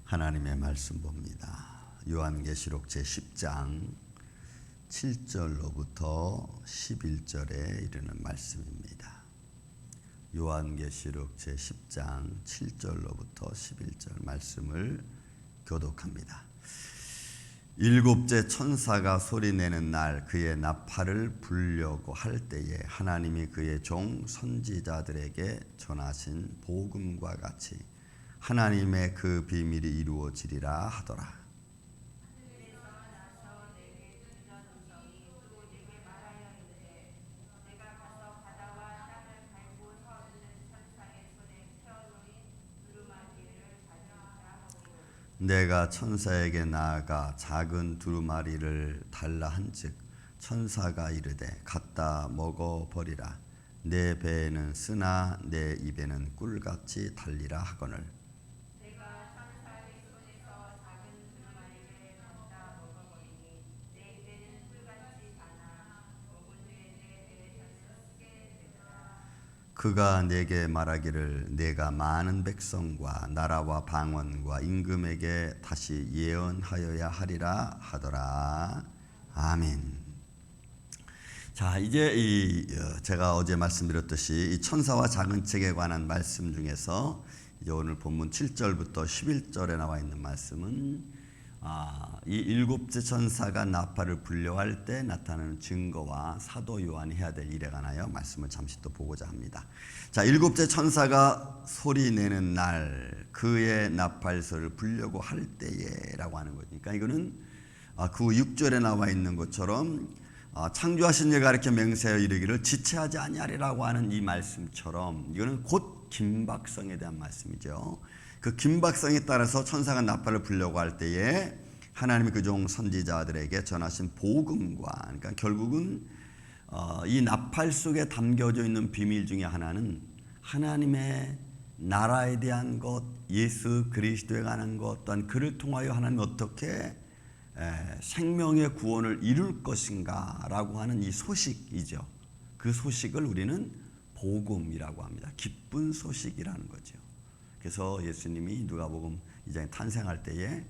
하나님의 말씀 봅니다. 요한계시록 제10장 7절로부터 11절에 이르는 말씀입니다. 요한계시록 제10장 7절로부터 11절 말씀을 교독합니다. 일곱째 천사가 소리내는 날 그의 나팔을 불려고 할 때에 하나님이 그의 종 선지자들에게 전하신 복음과 같이 하나님의 그 비밀이 이루어지리라 하더라. 내가 천사에게 나아가 작은 두루마리를 달라 한즉 천사가 이르되 갖다 먹어버리라. 내 배에는 쓰나 내 입에는 꿀같이 달리라 하거늘. 내가 천사의 손에서 작은 두루마리를 갖다 먹어버리니 내 입에는 꿀같이 다나 먹은 후에 내 배에서는 쓰게 되더라. 그가 내게 말하기를 내가 많은 백성과 나라와 방언과 임금에게 다시 예언하여야 하리라 하더라. 아멘. 자, 이제 제가 어제 말씀드렸듯이 이 천사와 작은 책에 관한 말씀 중에서 이제 오늘 본문 7절부터 11절에 나와 있는 말씀은 이 일곱째 천사가 나팔을 불려할 때 나타나는 증거와 사도 요한이 해야 될 일에 관하여 말씀을 잠시 또 보고자 합니다. 자, 일곱째 천사가 소리내는 날 그의 나팔소를 불려고 할 때에라고 하는 거니까 이거는 그 6절에 나와 있는 것처럼 창조하신 이가 가르쳐 맹세하여 이르기를 지체하지 아니하리라고 하는 이 말씀처럼 이거는 곧 김박성에 대한 말씀이죠. 그 김박성에 따라서 천사가 나팔을 불려고 할 때에 하나님이 그 종 선지자들에게 전하신 복음과 그러니까 결국은 이 나팔 속에 담겨져 있는 비밀 중에 하나는 하나님의 나라에 대한 것, 예수 그리스도에 관한 것, 또한 그를 통하여 하나님이 어떻게 생명의 구원을 이룰 것인가 라고 하는 이 소식이죠. 그 소식을 우리는 복음이라고 합니다. 기쁜 소식이라는 거죠. 그래서 예수님이 누가복음 2장에 탄생할 때에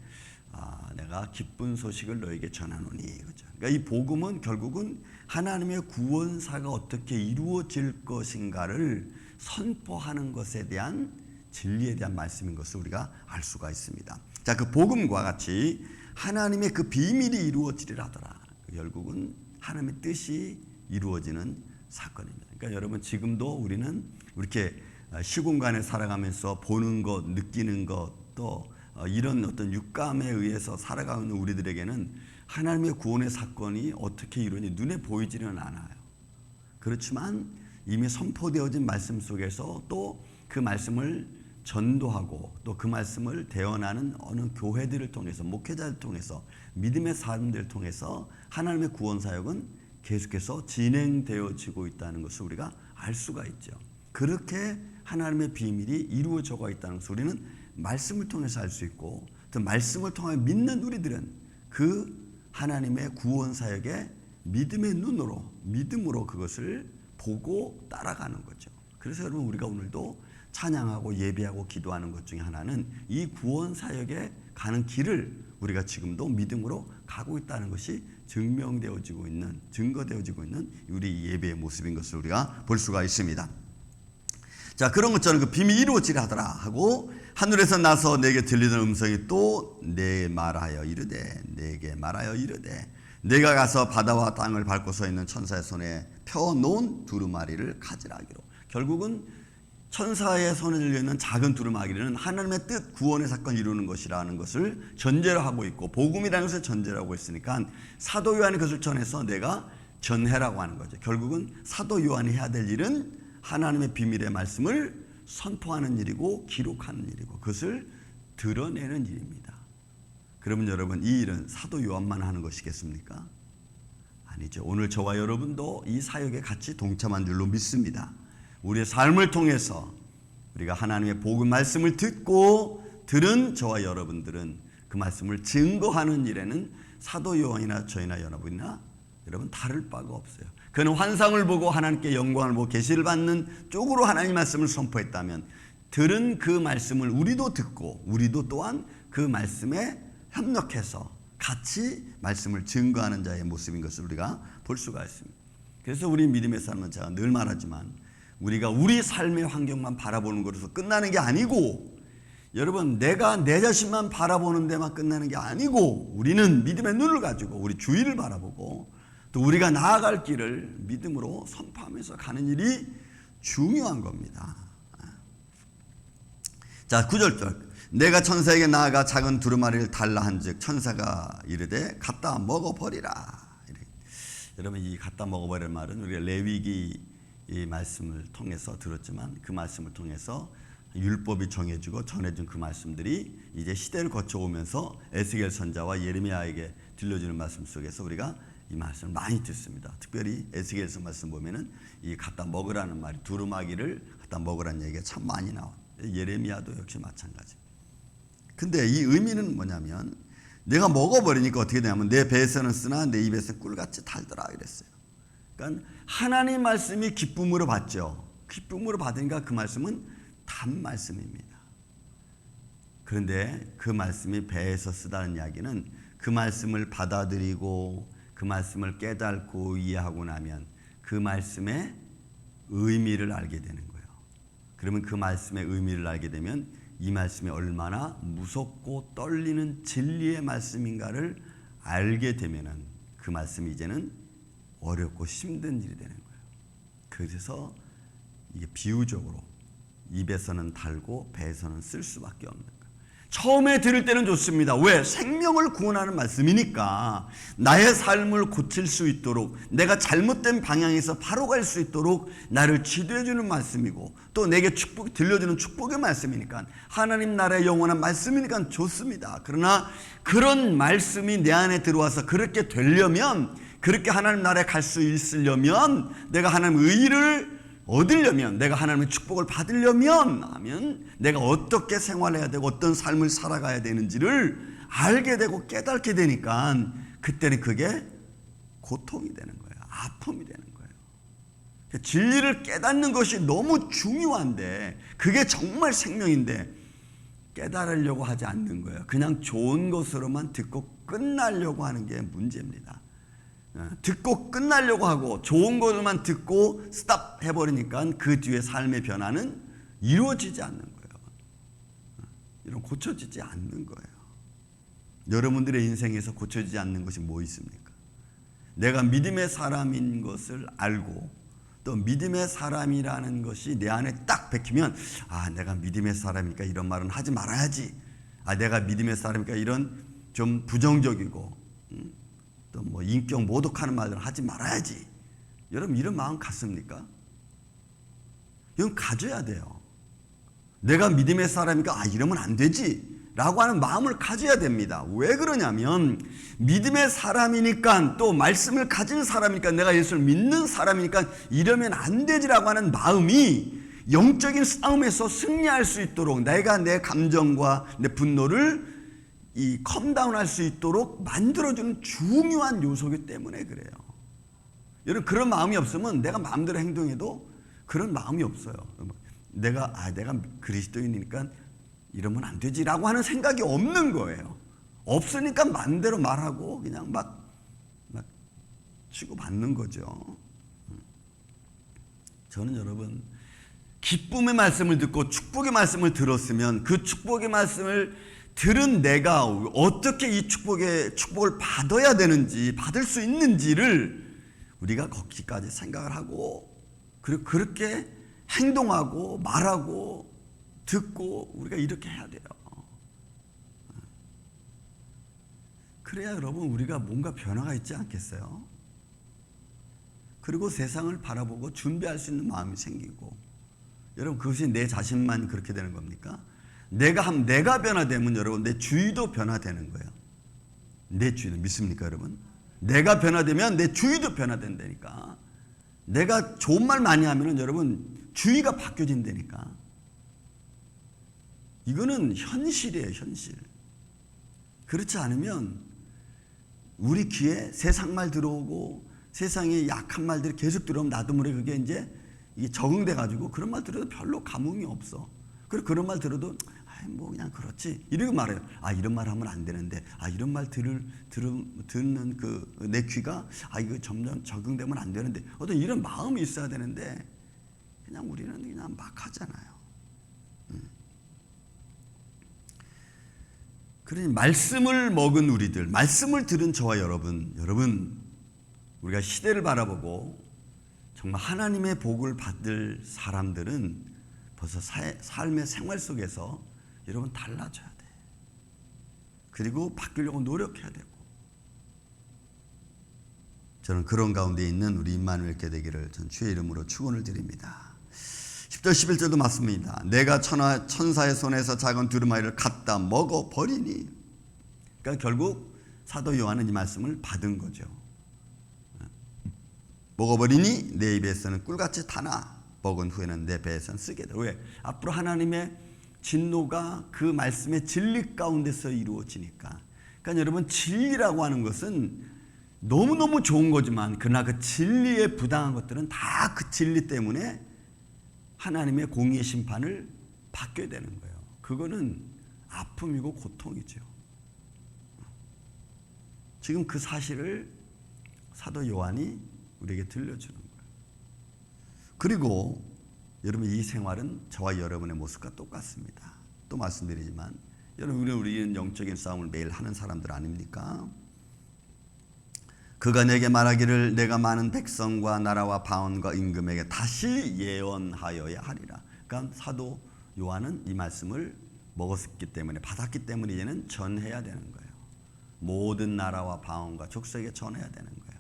내가 기쁜 소식을 너에게 전하노니, 그죠? 그러니까 이 복음은 결국은 하나님의 구원사가 어떻게 이루어질 것인가를 선포하는 것에 대한 진리에 대한 말씀인 것을 우리가 알 수가 있습니다. 자, 그 복음과 같이 하나님의 그 비밀이 이루어지리라 하더라. 결국은 하나님의 뜻이 이루어지는 사건입니다. 그러니까 여러분 지금도 우리는 이렇게 시공간에 살아가면서 보는 것, 느끼는 것, 또 이런 어떤 육감에 의해서 살아가는 우리들에게는 하나님의 구원의 사건이 어떻게 이루어지는지 눈에 보이지는 않아요. 그렇지만 이미 선포되어진 말씀 속에서 또 그 말씀을 전도하고 또 그 말씀을 대언하는 어느 교회들을 통해서 목회자를 통해서 믿음의 사람들을 통해서 하나님의 구원 사역은 계속해서 진행되어지고 있다는 것을 우리가 알 수가 있죠. 그렇게 하나님의 비밀이 이루어져가 있다는 것을 우리는 말씀을 통해서 알 수 있고 또 말씀을 통하여 믿는 우리들은 그 하나님의 구원 사역의 믿음의 눈으로 믿음으로 그것을 보고 따라가는 거죠. 그래서 여러분 우리가 오늘도 찬양하고 예배하고 기도하는 것 중에 하나는 이 구원 사역에 가는 길을 우리가 지금도 믿음으로 가고 있다는 것이 증거되어지고 있는 우리 예배의 모습인 것을 우리가 볼 수가 있습니다. 자, 그런 것처럼 그 비밀이 이루어지라 하더라 하고 하늘에서 나서 내게 들리는 음성이 또 내게 말하여 이르되 내가 가서 바다와 땅을 밟고 서 있는 천사의 손에 펴놓은 두루마리를 가지라 하기로. 결국은 천사의 손에 들려있는 작은 두루마리는 하나님의 뜻, 구원의 사건을 이루는 것이라는 것을 전제로 하고 있고 복음이라는 것을 전제로 하고 있으니까 사도 요한이 그것을 전해서 내가 전해라고 하는 거죠. 결국은 사도 요한이 해야 될 일은 하나님의 비밀의 말씀을 선포하는 일이고 기록하는 일이고 그것을 드러내는 일입니다. 그러면 여러분 이 일은 사도 요한만 하는 것이겠습니까? 아니죠. 오늘 저와 여러분도 이 사역에 같이 동참한 줄로 믿습니다. 우리의 삶을 통해서 우리가 하나님의 복음 말씀을 듣고 들은 저와 여러분들은 그 말씀을 증거하는 일에는 사도 요한이나 저희나 여러분이나 여러분 다를 바가 없어요. 그는 환상을 보고 하나님께 영광을 보고 계시를 받는 쪽으로 하나님 말씀을 선포했다면 들은 그 말씀을 우리도 듣고 우리도 또한 그 말씀에 협력해서 같이 말씀을 증거하는 자의 모습인 것을 우리가 볼 수가 있습니다. 그래서 우리 믿음의 삶은 제가 늘 말하지만 우리가 우리 삶의 환경만 바라보는 것으로 끝나는 게 아니고, 여러분, 내가 내 자신만 바라보는 데만 끝나는 게 아니고, 우리는 믿음의 눈을 가지고 우리 주위를 바라보고 또 우리가 나아갈 길을 믿음으로 선포하면서 가는 일이 중요한 겁니다. 자, 9절. 내가 천사에게 나아가 작은 두루마리를 달라 한즉 천사가 이르되 갖다 먹어버리라. 여러분, 이 갖다 먹어버리는 말은 우리가 레위기 이 말씀을 통해서 들었지만, 그 말씀을 통해서 율법이 정해지고 전해진 그 말씀들이 이제 시대를 거쳐오면서 에스겔 선자와 예레미야에게 들려주는 말씀 속에서 우리가 이 말씀을 많이 듣습니다. 특별히 에스겔서 말씀 보면은 이 갖다 먹으라는 말이, 두루마기를 갖다 먹으라는 얘기가 참 많이 나와요. 예레미야도 역시 마찬가지. 근데 이 의미는 뭐냐면, 내가 먹어버리니까 어떻게 되냐면 내 배에서는 쓰나 내 입에서는 꿀같이 달더라 이랬어요. 그러니까 하나님 말씀이 기쁨으로 받죠. 기쁨으로 받으니까 그 말씀은 단 말씀입니다. 그런데 그 말씀이 배에서 쓰다는 이야기는 그 말씀을 받아들이고 그 말씀을 깨닫고 이해하고 나면 그 말씀의 의미를 알게 되는 거예요. 그러면 그 말씀의 의미를 알게 되면 이 말씀이 얼마나 무섭고 떨리는 진리의 말씀인가를 알게 되면은 그 말씀이 이제는 어렵고 힘든 일이 되는 거예요. 그래서 이게 비유적으로 입에서는 달고 배에서는 쓸 수밖에 없는 거예요. 처음에 들을 때는 좋습니다. 왜? 생명을 구원하는 말씀이니까 나의 삶을 고칠 수 있도록, 내가 잘못된 방향에서 바로 갈 수 있도록 나를 지도해 주는 말씀이고, 또 내게 축복, 들려주는 축복의 말씀이니까, 하나님 나라의 영원한 말씀이니까 좋습니다. 그러나 그런 말씀이 내 안에 들어와서 그렇게 되려면, 그렇게 하나님 나라에 갈 수 있으려면, 내가 하나님의 의를 얻으려면, 내가 하나님의 축복을 받으려면 하면 내가 어떻게 생활해야 되고 어떤 삶을 살아가야 되는지를 알게 되고 깨닫게 되니까 그때는 그게 고통이 되는 거예요. 아픔이 되는 거예요. 진리를 깨닫는 것이 너무 중요한데, 그게 정말 생명인데 깨달으려고 하지 않는 거예요. 그냥 좋은 것으로만 듣고 끝나려고 하는 게 문제입니다. 듣고 끝나려고 하고 좋은 것만 듣고 스탑 해버리니까 그 뒤에 삶의 변화는 이루어지지 않는 거예요. 이런 고쳐지지 않는 거예요. 여러분들의 인생에서 고쳐지지 않는 것이 뭐 있습니까? 내가 믿음의 사람인 것을 알고 또 믿음의 사람이라는 것이 내 안에 딱 박히면, 아, 내가 믿음의 사람이니까 이런 말은 하지 말아야지. 아, 내가 믿음의 사람이니까 이런 좀 부정적이고 또 뭐 인격 모독하는 말들은 하지 말아야지. 여러분, 이런 마음 갖습니까? 이건 가져야 돼요. 내가 믿음의 사람이니까 이러면 안 되지 라고 하는 마음을 가져야 됩니다. 왜 그러냐면 믿음의 사람이니까, 또 말씀을 가진 사람이니까, 내가 예수를 믿는 사람이니까 이러면 안 되지라고 하는 마음이 영적인 싸움에서 승리할 수 있도록, 내가 내 감정과 내 분노를 이 컴다운 할 수 있도록 만들어주는 중요한 요소이기 때문에 그래요. 여러분, 그런 마음이 없으면 내가 마음대로 행동해도 그런 마음이 없어요. 내가 그리스도인이니까 이러면 안 되지라고 하는 생각이 없는 거예요. 없으니까 마음대로 말하고 그냥 막 치고받는 거죠. 저는 여러분, 기쁨의 말씀을 듣고 축복의 말씀을 들었으면 그 축복의 말씀을 들은 내가 어떻게 이 축복을 받아야 되는지, 받을 수 있는지를 우리가 거기까지 생각을 하고, 그리고 그렇게 행동하고 말하고 듣고 우리가 이렇게 해야 돼요. 그래야 여러분, 우리가 뭔가 변화가 있지 않겠어요? 그리고 세상을 바라보고 준비할 수 있는 마음이 생기고. 여러분, 그것이 내 자신만 그렇게 되는 겁니까? 내가 변화되면 여러분, 내 주위도 변화되는 거예요. 내 주위도 믿습니까, 여러분? 내가 변화되면 내 주위도 변화된다니까. 내가 좋은 말 많이 하면은 여러분, 주위가 바뀌어진다니까. 이거는 현실이에요, 현실. 그렇지 않으면 우리 귀에 세상 말 들어오고 세상의 약한 말들이 계속 들어오면 나도 모르게 그게 이제 이게 적응돼 가지고 그런 말 들어도 별로 감흥이 없어. 그리고 그런 말 들어도 뭐 그냥 그렇지 이렇게 말해요. 이런 말 하면 안 되는데, 이런 말 듣는 그 내 귀가 이거 점점 적응되면 안 되는데, 어떤 이런 마음이 있어야 되는데 그냥 우리는 그냥 막 하잖아요. 그러니 말씀을 먹은 우리들, 말씀을 들은 저와 여러분 우리가 시대를 바라보고 정말 하나님의 복을 받을 사람들은 벌써 삶의 생활 속에서 여러분 달라져야 돼. 그리고 바뀌려고 노력해야 되고, 저는 그런 가운데 있는 우리 임마누엘 께 되기를 전 주의 이름으로 축원을 드립니다. 10절 11절도 맞습니다. 내가 천사의 손에서 작은 두루마리를 갖다 먹어버리니. 그러니까 결국 사도 요한은 이 말씀을 받은 거죠. 먹어버리니 내 입에서는 꿀같이 타나 먹은 후에는 내 배에서는 쓰게 돼. 왜? 앞으로 하나님의 진노가 그 말씀의 진리 가운데서 이루어지니까. 그러니까 여러분, 진리라고 하는 것은 너무너무 좋은 거지만 그러나 그 진리에 부당한 것들은 다 그 진리 때문에 하나님의 공의의 심판을 받게 되는 거예요. 그거는 아픔이고 고통이죠. 지금 그 사실을 사도 요한이 우리에게 들려주는 거예요. 그리고 여러분, 이 생활은 저와 여러분의 모습과 똑같습니다. 또 말씀드리지만 여러분, 우리는 영적인 싸움을 매일 하는 사람들 아닙니까? 그가 내게 말하기를 내가 많은 백성과 나라와 방언과 임금에게 다시 예언하여야 하리라. 그러니까 사도 요한은 이 말씀을 먹었기 때문에, 받았기 때문에 이제는 전해야 되는 거예요. 모든 나라와 방언과 족속에게 전해야 되는 거예요.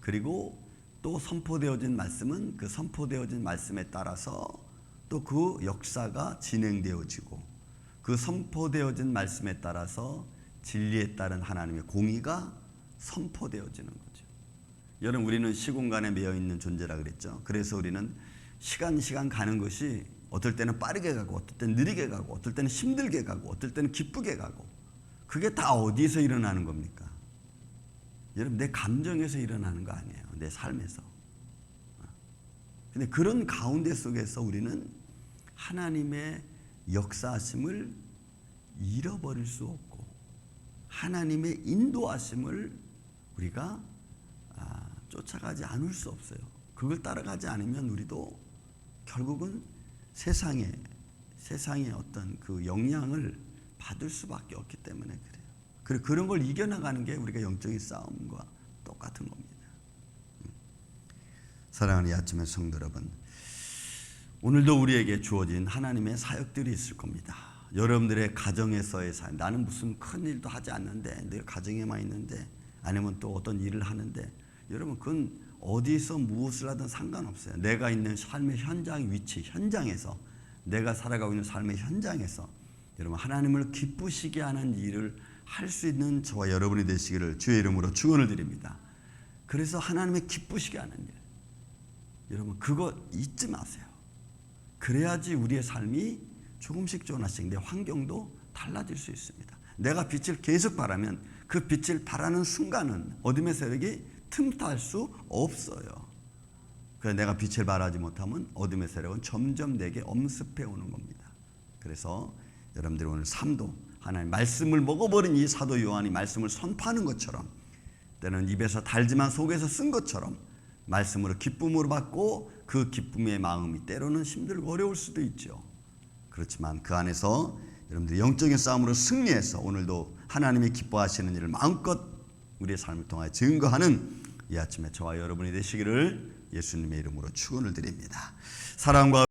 그리고 또 선포되어진 말씀은 그 선포되어진 말씀에 따라서 또 그 역사가 진행되어지고, 그 선포되어진 말씀에 따라서 진리에 따른 하나님의 공의가 선포되어지는 거죠. 여러분, 우리는 시공간에 매여 있는 존재라 그랬죠. 그래서 우리는 시간 가는 것이 어떨 때는 빠르게 가고, 어떨 때는 느리게 가고, 어떨 때는 힘들게 가고, 어떨 때는 기쁘게 가고, 그게 다 어디서 일어나는 겁니까? 여러분, 내 감정에서 일어나는 거 아니에요. 내 삶에서. 근데 그런 가운데 속에서 우리는 하나님의 역사하심을 잃어버릴 수 없고, 하나님의 인도하심을 우리가 쫓아가지 않을 수 없어요. 그걸 따라가지 않으면 우리도 결국은 세상의 어떤 그 영향을 받을 수밖에 없기 때문에 그래요. 그리고 그런 걸 이겨나가는 게 우리가 영적인 싸움과 똑같은 겁니다. 사랑하는 이 아침의 성도 여러분, 오늘도 우리에게 주어진 하나님의 사역들이 있을 겁니다. 여러분들의 가정에서의 삶, 나는 무슨 큰 일도 하지 않는데, 늘 가정에만 있는데, 아니면 또 어떤 일을 하는데, 여러분, 그건 어디서 무엇을 하든 상관없어요. 내가 있는 삶의 현장, 위치, 현장에서, 내가 살아가고 있는 삶의 현장에서 여러분, 하나님을 기쁘시게 하는 일을 할 수 있는 저와 여러분이 되시기를 주의 이름으로 축원을 드립니다. 그래서 하나님의 기쁘시게 하는 일, 여러분, 그거 잊지 마세요. 그래야지 우리의 삶이 조금씩 내 환경도 달라질 수 있습니다. 내가 빛을 계속 바라면 그 빛을 바라는 순간은 어둠의 세력이 틈탈 수 없어요. 그래서 내가 빛을 바라지 못하면 어둠의 세력은 점점 내게 엄습해 오는 겁니다. 그래서 여러분들이 오늘 삶도 하나님 말씀을 먹어버린 이 사도 요한이 말씀을 선포하는 것처럼, 때는 입에서 달지만 속에서 쓴 것처럼 말씀으로 기쁨으로 받고, 그 기쁨의 마음이 때로는 힘들고 어려울 수도 있죠. 그렇지만 그 안에서 여러분들이 영적인 싸움으로 승리해서 오늘도 하나님이 기뻐하시는 일을 마음껏 우리의 삶을 통하여 증거하는 이 아침에 저와 여러분이 되시기를 예수님의 이름으로 축원을 드립니다. 사랑과